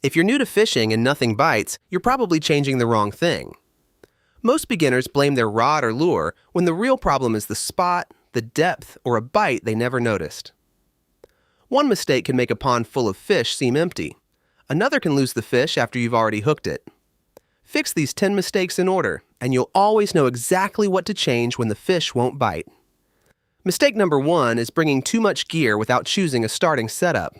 If you're new to fishing and nothing bites, you're probably changing the wrong thing. Most beginners blame their rod or lure when the real problem is the spot, the depth, or a bite they never noticed. One mistake can make a pond full of fish seem empty. Another can lose the fish after you've already hooked it. Fix these 10 mistakes in order, and you'll always know exactly what to change when the fish won't bite. Mistake number 1 is bringing too much gear without choosing a starting setup.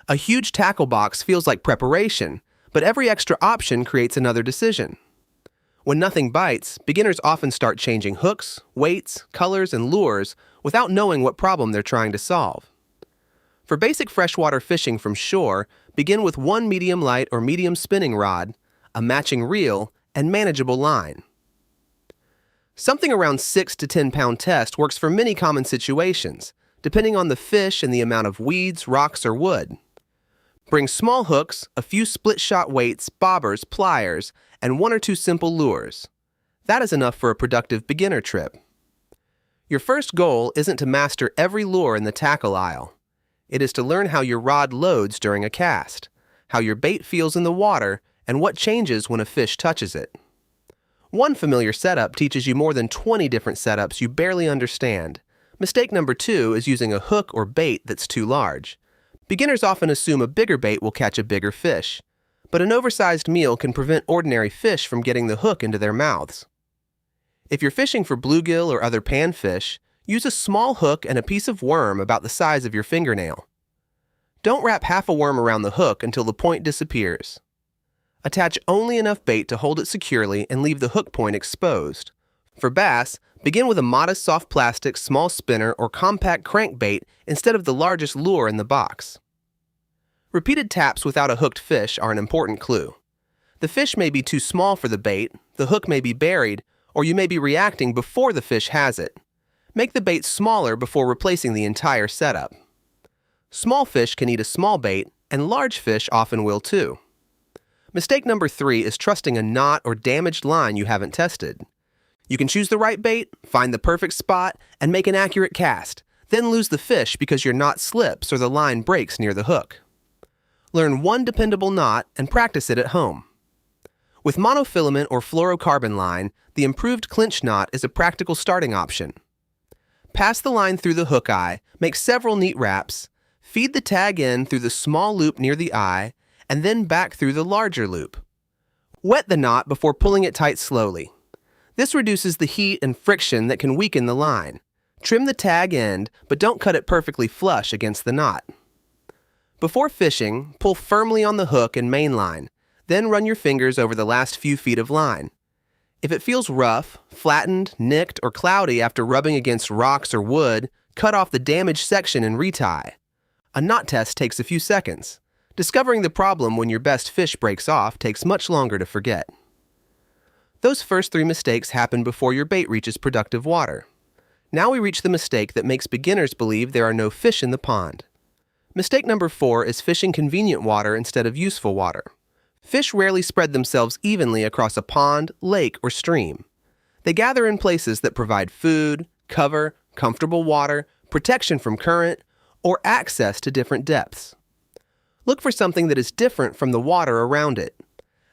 A huge tackle box feels like preparation, but every extra option creates another decision. When nothing bites, beginners often start changing hooks, weights, colors, and lures without knowing what problem they're trying to solve. For basic freshwater fishing from shore, begin with one medium light or medium spinning rod, a matching reel, and manageable line. Something around 6 to 10 pound test works for many common situations, depending on the fish and the amount of weeds, rocks, or wood. Bring small hooks, a few split-shot weights, bobbers, pliers, and 1 or 2 simple lures. That is enough for a productive beginner trip. Your first goal isn't to master every lure in the tackle aisle. It is to learn how your rod loads during a cast, how your bait feels in the water, and what changes when a fish touches it. One familiar setup teaches you more than 20 different setups you barely understand. Mistake number 2 is using a hook or bait that's too large. Beginners often assume a bigger bait will catch a bigger fish, but an oversized meal can prevent ordinary fish from getting the hook into their mouths. If you're fishing for bluegill or other panfish, use a small hook and a piece of worm about the size of your fingernail. Don't wrap half a worm around the hook until the point disappears. Attach only enough bait to hold it securely and leave the hook point exposed. For bass, begin with a modest soft plastic, small spinner, or compact crankbait instead of the largest lure in the box. Repeated taps without a hooked fish are an important clue. The fish may be too small for the bait, the hook may be buried, or you may be reacting before the fish has it. Make the bait smaller before replacing the entire setup. Small fish can eat a small bait, and large fish often will too. Mistake number 3 is trusting a knot or damaged line you haven't tested. You can choose the right bait, find the perfect spot, and make an accurate cast, then lose the fish because your knot slips or the line breaks near the hook. Learn one dependable knot and practice it at home. With monofilament or fluorocarbon line, the improved clinch knot is a practical starting option. Pass the line through the hook eye, make several neat wraps, feed the tag in through the small loop near the eye, and then back through the larger loop. Wet the knot before pulling it tight slowly. This reduces the heat and friction that can weaken the line. Trim the tag end, but don't cut it perfectly flush against the knot. Before fishing, pull firmly on the hook and main line, then run your fingers over the last few feet of line. If it feels rough, flattened, nicked, or cloudy after rubbing against rocks or wood, cut off the damaged section and retie. A knot test takes a few seconds. Discovering the problem when your best fish breaks off takes much longer to forget. Those first 3 mistakes happen before your bait reaches productive water. Now we reach the mistake that makes beginners believe there are no fish in the pond. Mistake number 4 is fishing convenient water instead of useful water. Fish rarely spread themselves evenly across a pond, lake, or stream. They gather in places that provide food, cover, comfortable water, protection from current, or access to different depths. Look for something that is different from the water around it.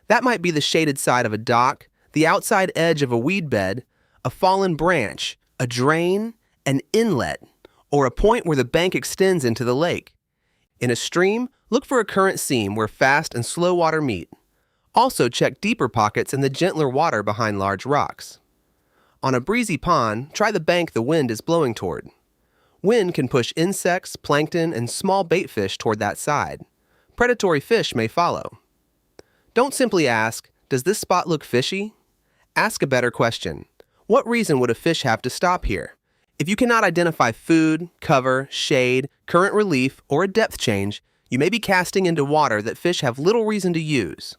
That might be the shaded side of a dock, the outside edge of a weed bed, a fallen branch, a drain, an inlet, or a point where the bank extends into the lake. In a stream, look for a current seam where fast and slow water meet. Also check deeper pockets in the gentler water behind large rocks. On a breezy pond, try the bank the wind is blowing toward. Wind can push insects, plankton, and small bait fish toward that side. Predatory fish may follow. Don't simply ask, "Does this spot look fishy?" Ask a better question. What reason would a fish have to stop here? If you cannot identify food, cover, shade, current relief, or a depth change, you may be casting into water that fish have little reason to use.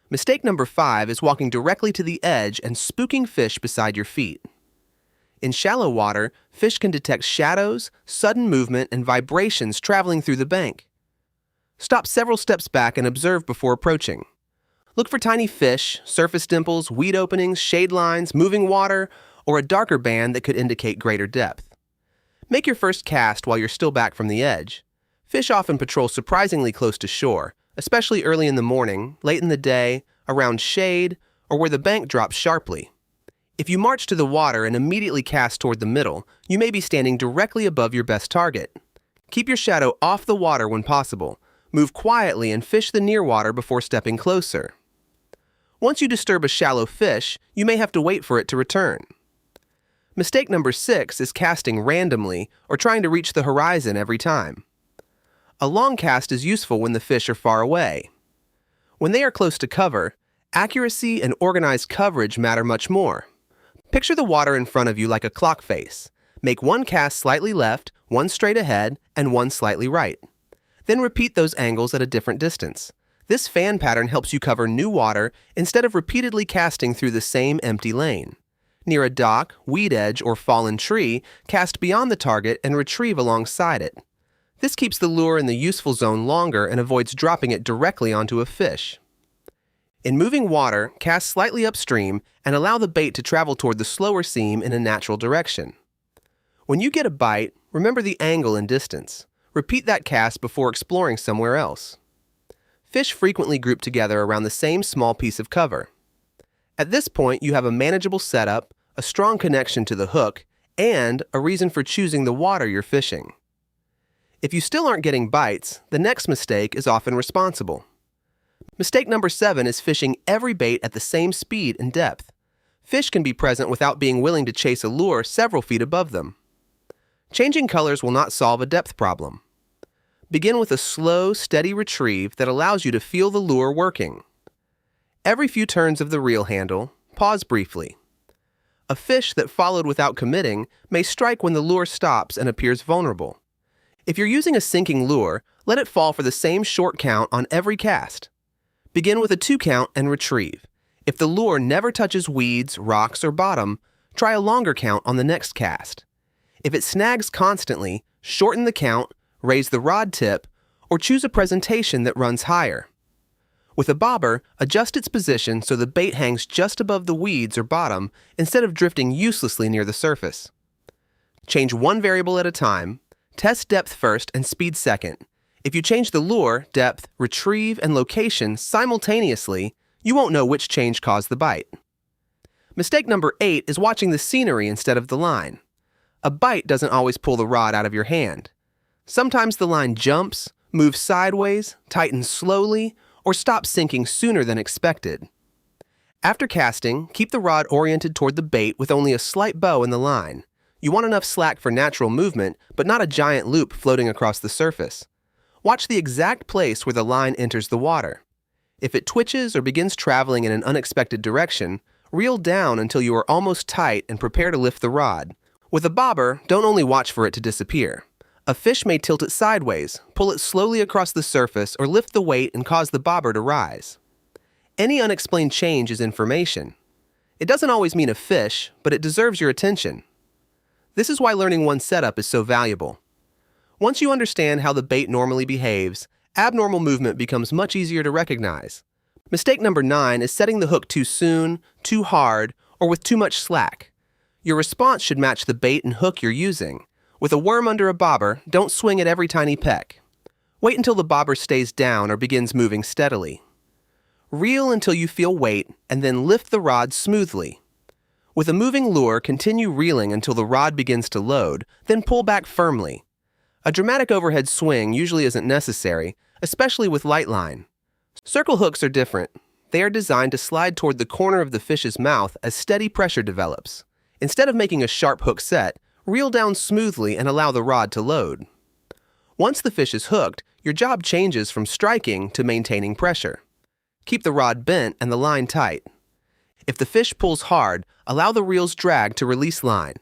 Mistake number 5 is walking directly to the edge and spooking fish beside your feet. In shallow water, fish can detect shadows, sudden movement, and vibrations traveling through the bank. Stop several steps back and observe before approaching. Look for tiny fish, surface dimples, weed openings, shade lines, moving water, or a darker band that could indicate greater depth. Make your first cast while you're still back from the edge. Fish often patrol surprisingly close to shore, especially early in the morning, late in the day, around shade, or where the bank drops sharply. If you march to the water and immediately cast toward the middle, you may be standing directly above your best target. Keep your shadow off the water when possible. Move quietly and fish the near water before stepping closer. Once you disturb a shallow fish, you may have to wait for it to return. Mistake number 6 is casting randomly or trying to reach the horizon every time. A long cast is useful when the fish are far away. When they are close to cover, accuracy and organized coverage matter much more. Picture the water in front of you like a clock face. Make one cast slightly left, one straight ahead, and one slightly right. Then repeat those angles at a different distance. This fan pattern helps you cover new water instead of repeatedly casting through the same empty lane. Near a dock, weed edge, or fallen tree, cast beyond the target and retrieve alongside it. This keeps the lure in the useful zone longer and avoids dropping it directly onto a fish. In moving water, cast slightly upstream and allow the bait to travel toward the slower seam in a natural direction. When you get a bite, remember the angle and distance. Repeat that cast before exploring somewhere else. Fish frequently group together around the same small piece of cover. At this point, you have a manageable setup, a strong connection to the hook, and a reason for choosing the water you're fishing. If you still aren't getting bites, the next mistake is often responsible. Mistake number 7 is fishing every bait at the same speed and depth. Fish can be present without being willing to chase a lure several feet above them. Changing colors will not solve a depth problem. Begin with a slow, steady retrieve that allows you to feel the lure working. Every few turns of the reel handle, pause briefly. A fish that followed without committing may strike when the lure stops and appears vulnerable. If you're using a sinking lure, let it fall for the same short count on every cast. Begin with a 2 count and retrieve. If the lure never touches weeds, rocks, or bottom, try a longer count on the next cast. If it snags constantly, shorten the count, raise the rod tip, or choose a presentation that runs higher. With a bobber, adjust its position so the bait hangs just above the weeds or bottom instead of drifting uselessly near the surface. Change one variable at a time. Test depth first and speed second. If you change the lure, depth, retrieve, and location simultaneously, you won't know which change caused the bite. Mistake number 8 is watching the scenery instead of the line. A bite doesn't always pull the rod out of your hand. Sometimes the line jumps, moves sideways, tightens slowly, or stops sinking sooner than expected. After casting, keep the rod oriented toward the bait with only a slight bow in the line. You want enough slack for natural movement, but not a giant loop floating across the surface. Watch the exact place where the line enters the water. If it twitches or begins traveling in an unexpected direction, reel down until you are almost tight and prepare to lift the rod. With a bobber, don't only watch for it to disappear. A fish may tilt it sideways, pull it slowly across the surface, or lift the weight and cause the bobber to rise. Any unexplained change is information. It doesn't always mean a fish, but it deserves your attention. This is why learning one setup is so valuable. Once you understand how the bait normally behaves, abnormal movement becomes much easier to recognize. Mistake number 9 is setting the hook too soon, too hard, or with too much slack. Your response should match the bait and hook you're using. With a worm under a bobber, don't swing at every tiny peck. Wait until the bobber stays down or begins moving steadily. Reel until you feel weight, and then lift the rod smoothly. With a moving lure, continue reeling until the rod begins to load, then pull back firmly. A dramatic overhead swing usually isn't necessary, especially with light line. Circle hooks are different. They are designed to slide toward the corner of the fish's mouth as steady pressure develops. Instead of making a sharp hook set, reel down smoothly and allow the rod to load. Once the fish is hooked, your job changes from striking to maintaining pressure. Keep the rod bent and the line tight. If the fish pulls hard, allow the reel's drag to release line.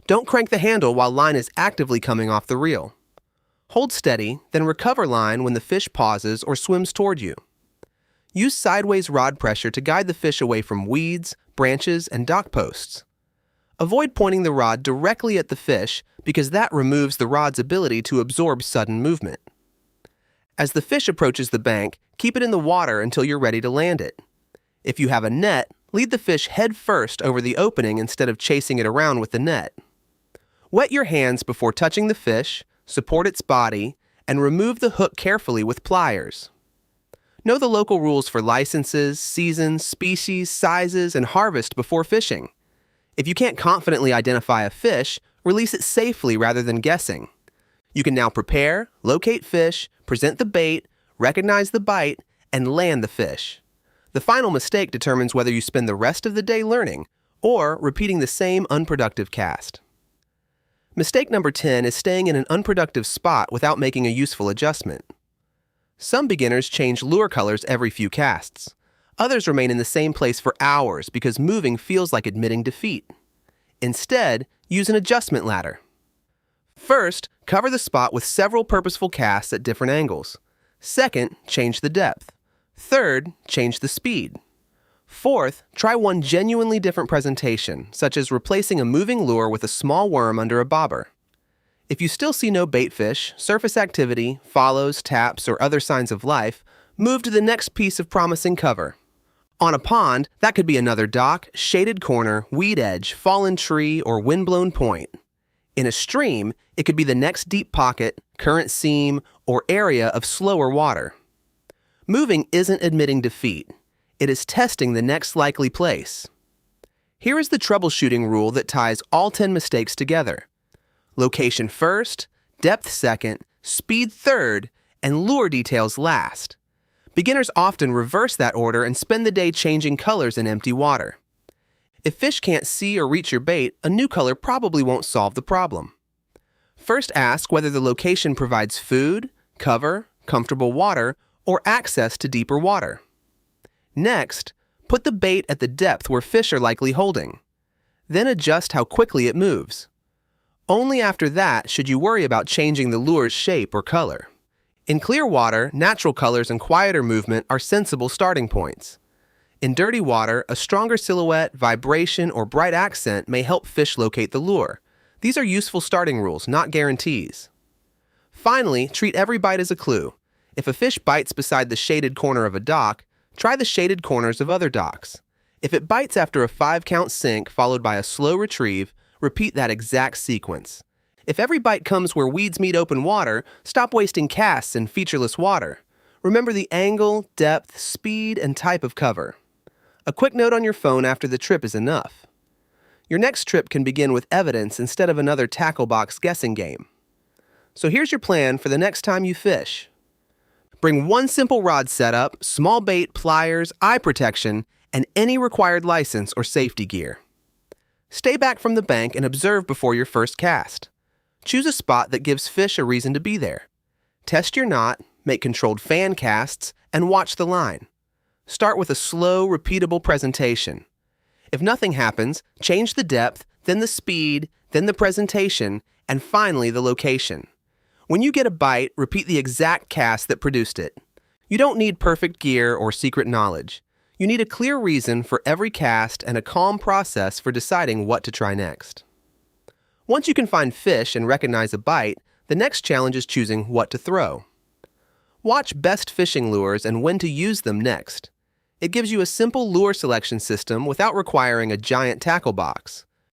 Don't crank the handle while line is actively coming off the reel. Hold steady, then recover line when the fish pauses or swims toward you. Use sideways rod pressure to guide the fish away from weeds, branches, and dock posts. Avoid pointing the rod directly at the fish because that removes the rod's ability to absorb sudden movement. As the fish approaches the bank, keep it in the water until you're ready to land it. If you have a net, lead the fish head first over the opening instead of chasing it around with the net. Wet your hands before touching the fish, support its body, and remove the hook carefully with pliers. Know the local rules for licenses, seasons, species, sizes, and harvest before fishing. If you can't confidently identify a fish, release it safely rather than guessing. You can now prepare, locate fish, present the bait, recognize the bite, and land the fish. The final mistake determines whether you spend the rest of the day learning or repeating the same unproductive cast. Mistake number 10 is staying in an unproductive spot without making a useful adjustment. Some beginners change lure colors every few casts. Others remain in the same place for hours because moving feels like admitting defeat. Instead, use an adjustment ladder. First, cover the spot with several purposeful casts at different angles. Second, change the depth. Third, change the speed. Fourth, try one genuinely different presentation, such as replacing a moving lure with a small worm under a bobber. If you still see no bait fish, surface activity, follows, taps, or other signs of life, move to the next piece of promising cover. On a pond, that could be another dock, shaded corner, weed edge, fallen tree, or windblown point. In a stream, it could be the next deep pocket, current seam, or area of slower water. Moving isn't admitting defeat. It is testing the next likely place. Here is the troubleshooting rule that ties all 10 mistakes together. Location first, depth second, speed third, and lure details last. Beginners often reverse that order and spend the day changing colors in empty water. If fish can't see or reach your bait, a new color probably won't solve the problem. First ask whether the location provides food, cover, comfortable water, or access to deeper water. Next, put the bait at the depth where fish are likely holding. Then adjust how quickly it moves. Only after that should you worry about changing the lure's shape or color. In clear water, natural colors and quieter movement are sensible starting points. In dirty water, a stronger silhouette, vibration, or bright accent may help fish locate the lure. These are useful starting rules, not guarantees. Finally, treat every bite as a clue. If a fish bites beside the shaded corner of a dock, try the shaded corners of other docks. If it bites after a 5-count sink followed by a slow retrieve, repeat that exact sequence. If every bite comes where weeds meet open water, stop wasting casts in featureless water. Remember the angle, depth, speed, and type of cover. A quick note on your phone after the trip is enough. Your next trip can begin with evidence instead of another tackle box guessing game. So here's your plan for the next time you fish. Bring one simple rod setup, small bait, pliers, eye protection, and any required license or safety gear. Stay back from the bank and observe before your first cast. Choose a spot that gives fish a reason to be there. Test your knot, make controlled fan casts, and watch the line. Start with a slow, repeatable presentation. If nothing happens, change the depth, then the speed, then the presentation, and finally the location. When you get a bite, repeat the exact cast that produced it. You don't need perfect gear or secret knowledge. You need a clear reason for every cast and a calm process for deciding what to try next. Once you can find fish and recognize a bite, the next challenge is choosing what to throw. Watch best fishing lures and when to use them next. It gives you a simple lure selection system without requiring a giant tackle box.